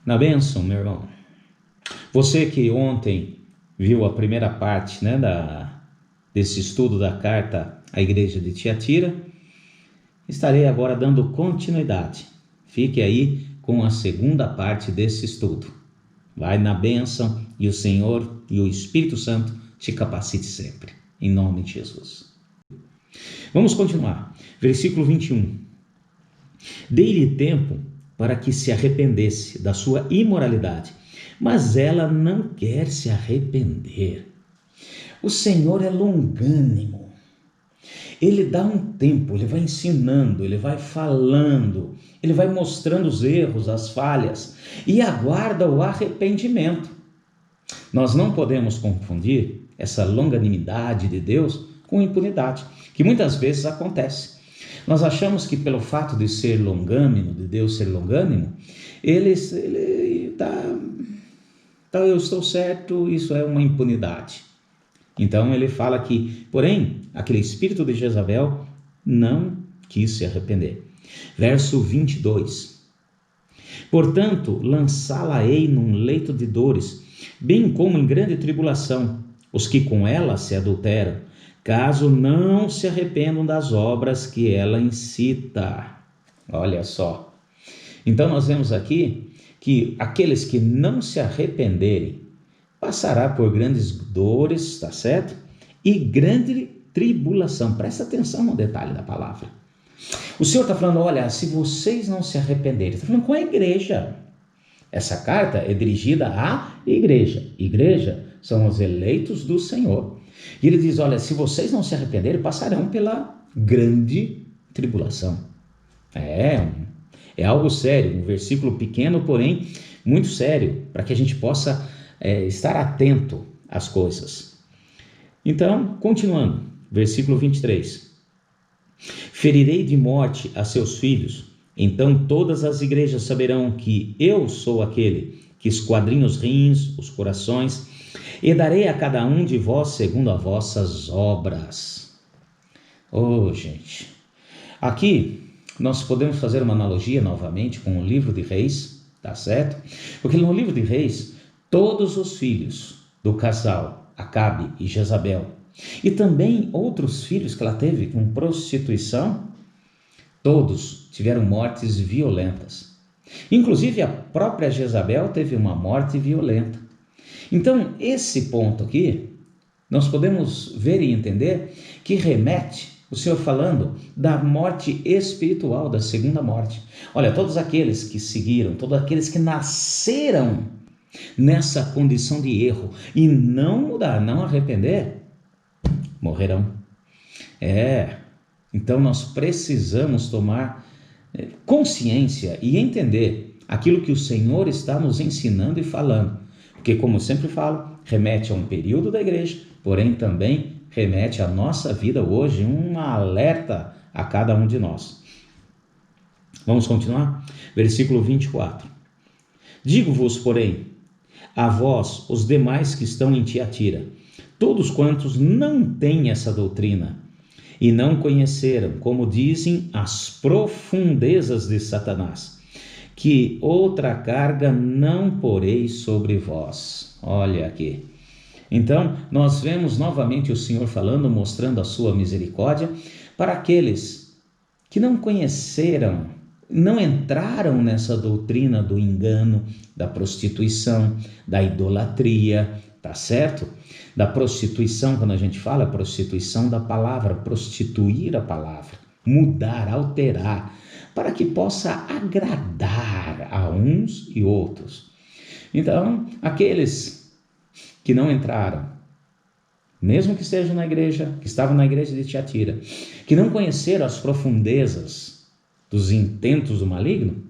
Na bênção, meu irmão. Você que ontem viu a primeira parte, né, desse estudo da carta à igreja de Tiatira, estarei agora dando continuidade. Fique aí com a segunda parte desse estudo. Vai na bênção e o Senhor e o Espírito Santo te capacite sempre. Em nome de Jesus. Vamos continuar. Versículo 21. Dei-lhe tempo para que se arrependesse da sua imoralidade, mas ela não quer se arrepender. O Senhor é longânimo. Ele dá um tempo, ele vai ensinando, ele vai falando, ele vai mostrando os erros, as falhas e aguarda o arrependimento. Nós não podemos confundir essa longanimidade de Deus com impunidade, que muitas vezes acontece. Nós achamos que pelo fato de ser longânimo, de Deus ser longânimo, ele está, eu estou certo, isso é uma impunidade. Então ele fala que, porém, aquele espírito de Jezabel não quis se arrepender. Verso 22. Portanto, lançá-la-ei num leito de dores, bem como em grande tribulação, os que com ela se adulteram, caso não se arrependam das obras que ela incita. Olha só. Então nós vemos aqui que aqueles que não se arrependerem passará por grandes dores, tá certo? E grande tribulação. Presta atenção no detalhe da palavra. O Senhor está falando, olha, se vocês não se arrependerem, está falando com a igreja. Essa carta é dirigida à igreja. Igreja são os eleitos do Senhor. E ele diz, olha, se vocês não se arrependerem, passarão pela grande tribulação. É algo sério, um versículo pequeno, porém muito sério, para que a gente possa estar atento às coisas. Então, continuando, versículo 23. Ferirei de morte a seus filhos, então todas as igrejas saberão que eu sou aquele que esquadrinha os rins, os corações, e darei a cada um de vós segundo as vossas obras. Gente, aqui nós podemos fazer uma analogia novamente com o livro de Reis, tá certo? Porque no livro de Reis, todos os filhos do casal Acabe e Jezabel, e também outros filhos que ela teve com prostituição, todos tiveram mortes violentas. Inclusive a própria Jezabel teve uma morte violenta. Então esse ponto aqui, nós podemos ver e entender que remete, o Senhor falando da morte espiritual, da segunda morte. Olha, todos aqueles que seguiram, todos aqueles que nasceram nessa condição de erro e não mudar, não arrepender, morrerão. Então nós precisamos tomar consciência e entender aquilo que o Senhor está nos ensinando e falando, porque como eu sempre falo, remete a um período da igreja, porém também remete à nossa vida hoje, um alerta a cada um de nós. Vamos continuar? Versículo 24. Digo-vos, porém, a vós, os demais que estão em Tiatira, todos quantos não têm essa doutrina e não conheceram, como dizem, as profundezas de Satanás, que outra carga não porei sobre vós. Olha aqui. Então, nós vemos novamente o Senhor falando, mostrando a sua misericórdia para aqueles que não conheceram, não entraram nessa doutrina do engano, da prostituição, da idolatria, tá certo? Da prostituição, quando a gente fala prostituição da palavra, prostituir a palavra, mudar, alterar, para que possa agradar a uns e outros. Então, aqueles que não entraram, mesmo que estejam na igreja, que estavam na igreja de Tiatira, que não conheceram as profundezas dos intentos do maligno,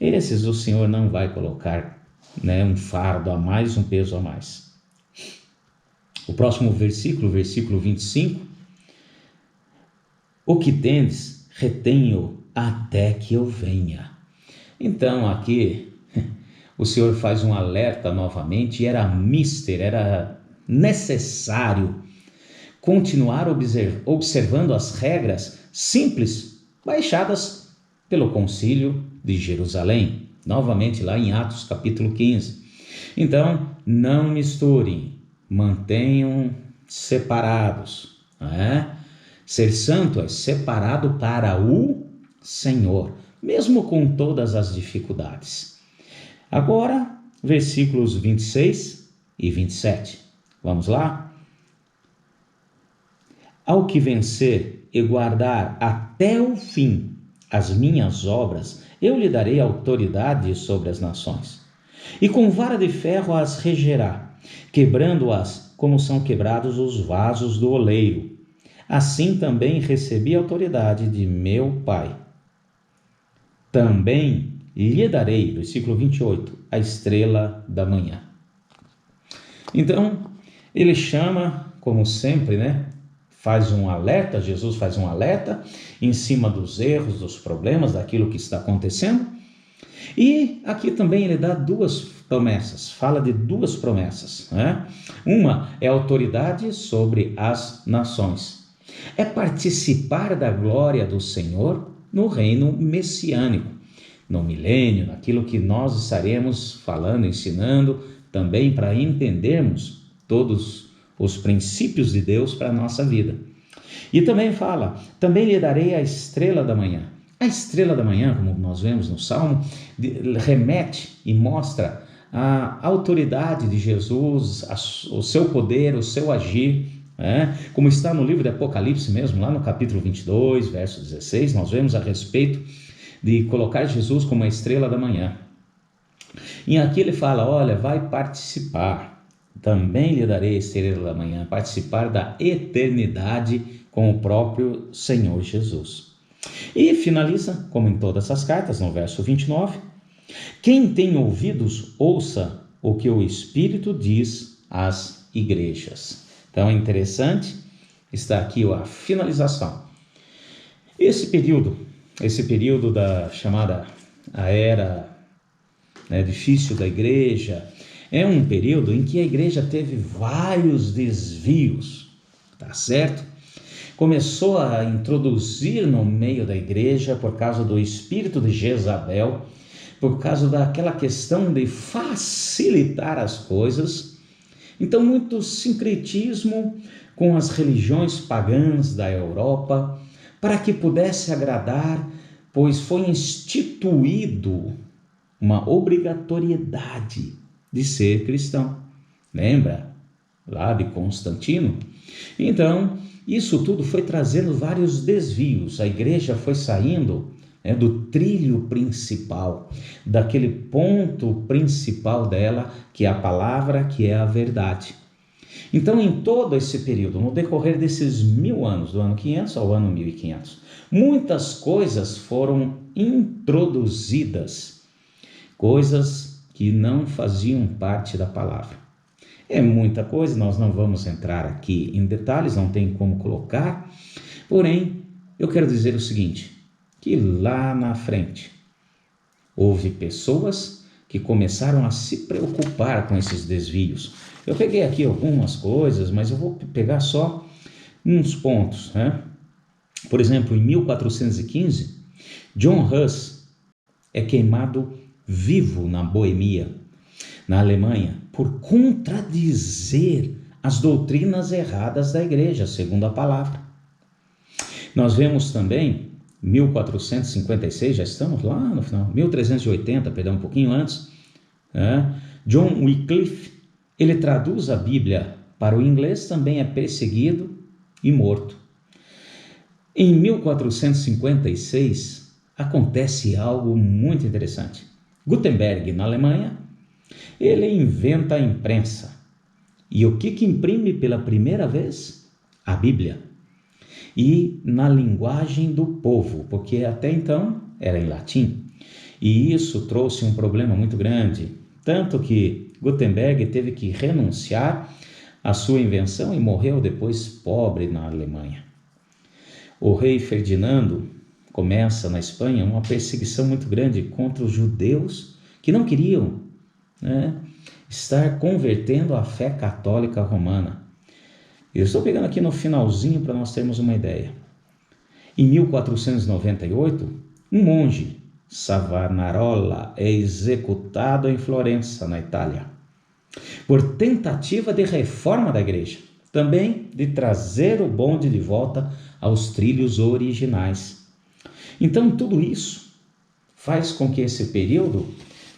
esses o Senhor não vai colocar, um fardo a mais, um peso a mais. O próximo versículo, versículo 25, o que tendes, retenho até que eu venha. Então aqui o Senhor faz um alerta novamente, e era necessário continuar observando as regras simples baixadas pelo concílio de Jerusalém. novamente lá em Atos capítulo 15. Então, não misturem, mantenham separados. Não é? Ser santo é separado para o Senhor, mesmo com todas as dificuldades. Agora, versículos 26 e 27. Vamos lá? Ao que vencer e guardar até o fim as minhas obras, eu lhe darei autoridade sobre as nações. E com vara de ferro as regerá, quebrando-as como são quebrados os vasos do oleiro. Assim também recebi autoridade de meu Pai. Também lhe darei, versículo 28, a estrela da manhã. Então, ele chama, como sempre, faz um alerta, Jesus faz um alerta em cima dos erros, dos problemas, daquilo que está acontecendo. E aqui também ele dá duas promessas, fala de duas promessas. Uma é autoridade sobre as nações. É participar da glória do Senhor no reino messiânico, no milênio, naquilo que nós estaremos falando, ensinando, também para entendermos todos os princípios de Deus para a nossa vida. E também fala, também lhe darei a estrela da manhã. A estrela da manhã, como nós vemos no Salmo, remete e mostra a autoridade de Jesus, o seu poder, o seu agir, como está no livro de Apocalipse mesmo, lá no capítulo 22, verso 16, nós vemos a respeito de colocar Jesus como a estrela da manhã. E aqui ele fala, olha, vai participar, também lhe darei a estrela da manhã, participar da eternidade com o próprio Senhor Jesus. E finaliza, como em todas as cartas, no verso 29, quem tem ouvidos, ouça o que o Espírito diz às igrejas. Então é interessante, está aqui a finalização. Esse período da chamada a era difícil da igreja, é um período em que a igreja teve vários desvios, tá certo? Começou a introduzir no meio da igreja, por causa do espírito de Jezabel, por causa daquela questão de facilitar as coisas. Então, muito sincretismo com as religiões pagãs da Europa, para que pudesse agradar, pois foi instituído uma obrigatoriedade de ser cristão. Lembra? Lá de Constantino? Então, isso tudo foi trazendo vários desvios. A igreja foi saindo do trilho principal, daquele ponto principal dela, que é a palavra, que é a verdade. Então, em todo esse período, no decorrer desses 1000 anos, do ano 500 ao ano 1500, muitas coisas foram introduzidas, coisas que não faziam parte da palavra. É muita coisa, nós não vamos entrar aqui em detalhes, não tem como colocar, porém, eu quero dizer o seguinte, que lá na frente, houve pessoas que começaram a se preocupar com esses desvios. Eu peguei aqui algumas coisas, mas eu vou pegar só uns pontos. Por exemplo, em 1415, John Hus é queimado vivo na Boêmia, na Alemanha, por contradizer as doutrinas erradas da igreja, segundo a palavra. Nós vemos também, 1456, já estamos lá no final, 1380, perdão, um pouquinho antes, John Wycliffe, ele traduz a Bíblia para o inglês, também é perseguido e morto. Em 1456, acontece algo muito interessante. Gutenberg, na Alemanha, ele inventa a imprensa. E o que imprime pela primeira vez? A Bíblia. E na linguagem do povo, porque até então era em latim. E isso trouxe um problema muito grande, tanto que Gutenberg teve que renunciar à sua invenção e morreu depois pobre na Alemanha. O rei Ferdinando começa na Espanha uma perseguição muito grande contra os judeus que não queriam estar convertendo à fé católica romana. Eu estou pegando aqui no finalzinho para nós termos uma ideia. Em 1498, um monge Savonarola é executado em Florença, na Itália, por tentativa de reforma da igreja, também de trazer o bonde de volta aos trilhos originais. Então, tudo isso faz com que esse período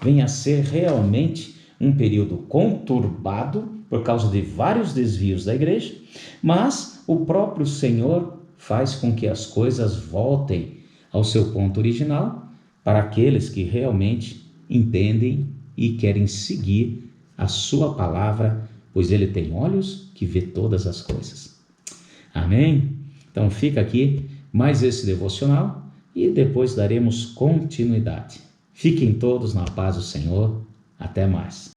venha a ser realmente um período conturbado por causa de vários desvios da igreja, mas o próprio Senhor faz com que as coisas voltem ao seu ponto original para aqueles que realmente entendem e querem seguir a sua palavra, pois ele tem olhos que vê todas as coisas. Amém? Então fica aqui mais esse devocional e depois daremos continuidade. Fiquem todos na paz do Senhor. Até mais.